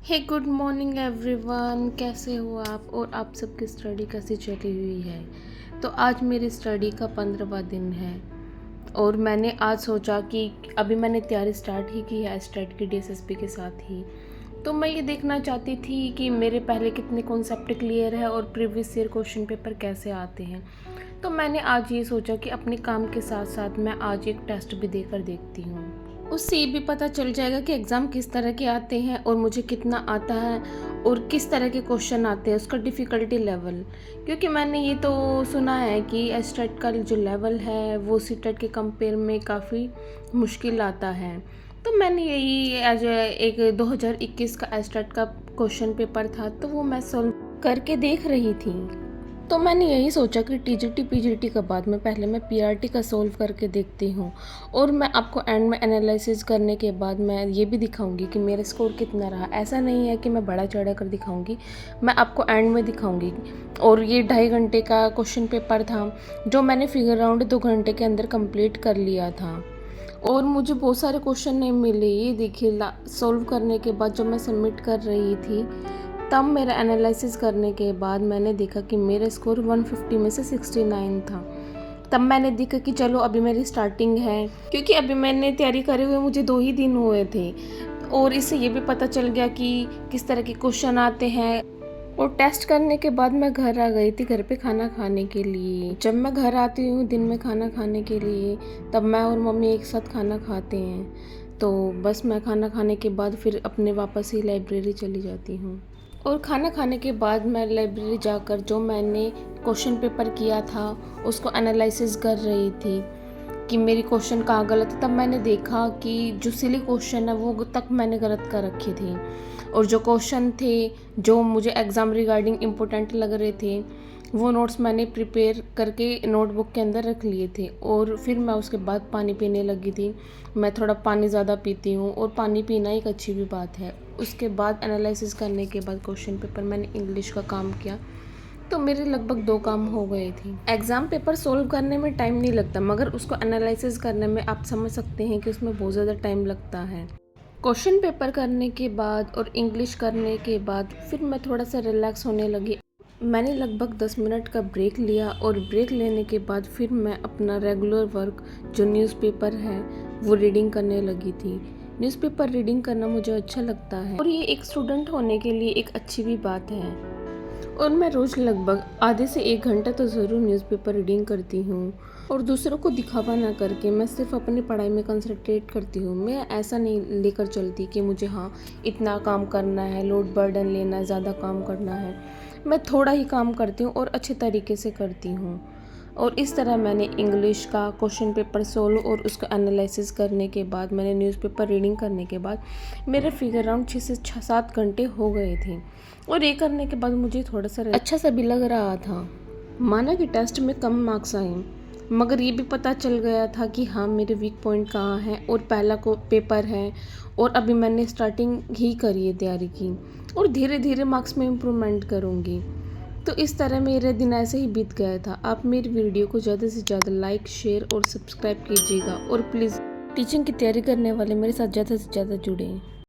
हे good morning everyone, कैसे हो आप और आप सबकी स्टडी कैसी चली हुई है। तो आज मेरी स्टडी का 15वां दिन है और मैंने आज सोचा कि अभी मैंने तैयारी स्टार्ट ही की है स्टेट की डीएसएसपी के साथ ही। तो मैं ये देखना चाहती थी कि मेरे पहले कितने कॉन्सेप्ट क्लियर है और प्रीवियस ईयर क्वेश्चन पेपर कैसे आते हैं। तो मैंने आज ये सोचा कि अपने काम के साथ साथ मैं आज एक टेस्ट भी देकर देखती हूँ। उससे ये भी पता चल जाएगा कि एग्ज़ाम किस तरह के आते हैं और मुझे कितना आता है और किस तरह के क्वेश्चन आते हैं, उसका डिफ़िकल्टी लेवल। क्योंकि मैंने ये तो सुना है कि एस्टेट का जो लेवल है वो सीटेट के कंपेयर में काफ़ी मुश्किल आता है। तो मैंने यही एज एक 2021 का एस्टेट का क्वेश्चन पेपर था तो वो मैं सॉल्व करके देख रही थी। तो मैंने यही सोचा कि टीजीटी पीजीटी के बाद में पहले मैं पीआरटी का सॉल्व करके देखती हूँ और मैं आपको एंड में एनालिसिस करने के बाद मैं ये भी दिखाऊंगी कि मेरा स्कोर कितना रहा। ऐसा नहीं है कि मैं बड़ा चढ़ा कर दिखाऊंगी, मैं आपको एंड में दिखाऊंगी। और ये 2.5 घंटे का क्वेश्चन पेपर था जो मैंने फिगर राउंड 2 घंटे के अंदर कंप्लीट कर लिया था और मुझे बहुत सारे क्वेश्चन नहीं मिले। ये देखिए सॉल्व करने के बाद जब मैं सबमिट कर रही थी तब मेरा एनालिसिस करने के बाद मैंने देखा कि मेरा स्कोर 150 में से 69 था। तब मैंने देखा कि चलो अभी मेरी स्टार्टिंग है, क्योंकि अभी मैंने तैयारी करे हुए मुझे 2 ही दिन हुए थे और इससे ये भी पता चल गया कि किस तरह के क्वेश्चन आते हैं। और टेस्ट करने के बाद मैं घर आ गई थी घर पे खाना खाने के लिए। जब मैं घर आती हूँ दिन में खाना खाने के लिए तब मैं और मम्मी एक साथ खाना खाते हैं। तो बस मैं खाना खाने के बाद फिर अपने वापस ही लाइब्रेरी चली जाती हूँ और खाना खाने के बाद मैं लाइब्रेरी जाकर जो मैंने क्वेश्चन पेपर किया था उसको एनालिसिस कर रही थी कि मेरी क्वेश्चन कहाँ गलत है। तब मैंने देखा कि जो सिली क्वेश्चन है वो तक मैंने गलत कर रखे थे और जो क्वेश्चन थे जो मुझे एग्ज़ाम रिगार्डिंग इम्पोर्टेंट लग रहे थे वो नोट्स मैंने प्रिपेयर करके नोटबुक के अंदर रख लिए थे। और फिर मैं उसके बाद पानी पीने लगी थी। मैं थोड़ा पानी ज़्यादा पीती हूँ और पानी पीना एक अच्छी भी बात है। उसके बाद एनालिसिस करने के बाद क्वेश्चन पेपर मैंने इंग्लिश का काम किया तो मेरे लगभग 2 काम हो गए थे। एग्ज़ाम पेपर सोल्व करने में टाइम नहीं लगता मगर उसको एनालिसिस करने में आप समझ सकते हैं कि उसमें बहुत ज़्यादा टाइम लगता है। क्वेश्चन पेपर करने के बाद और इंग्लिश करने के बाद फिर मैं थोड़ा सा रिलैक्स होने लगी। मैंने लगभग 10 मिनट का ब्रेक लिया और ब्रेक लेने के बाद फिर मैं अपना रेगुलर वर्क जो न्यूज़पेपर है वो रीडिंग करने लगी थी। न्यूज़पेपर रीडिंग करना मुझे अच्छा लगता है और ये एक स्टूडेंट होने के लिए एक अच्छी भी बात है। और मैं रोज़ लगभग आधे से 1 घंटा तो ज़रूर न्यूज़पेपर रीडिंग करती हूँ और दूसरों को दिखावा ना करके मैं सिर्फ अपनी पढ़ाई में कंसंट्रेट करती हूँ। मैं ऐसा नहीं लेकर चलती कि मुझे इतना काम करना है, लोड बर्डन लेना है, ज़्यादा काम करना है। मैं थोड़ा ही काम करती हूँ और अच्छे तरीके से करती हूँ। और इस तरह मैंने इंग्लिश का क्वेश्चन पेपर सोल्व और उसका एनालिसिस करने के बाद मैंने न्यूज़पेपर रीडिंग करने के बाद मेरे फिगर राउंड 6 से 7 घंटे हो गए थे और ये करने के बाद मुझे थोड़ा सा अच्छा सा भी लग रहा था। माना कि टेस्ट में कम मार्क्स आए मगर ये भी पता चल गया था कि मेरे वीक पॉइंट कहाँ हैं और पहला को पेपर है और अभी मैंने स्टार्टिंग ही करी है तैयारी की और धीरे धीरे मार्क्स में इम्प्रूवमेंट करूँगी। तो इस तरह मेरे दिन ऐसे ही बीत गया था। आप मेरी वीडियो को ज़्यादा से ज़्यादा लाइक शेयर और सब्सक्राइब कीजिएगा और प्लीज़ टीचिंग की तैयारी करने वाले मेरे साथ ज़्यादा से ज़्यादा जुड़ें।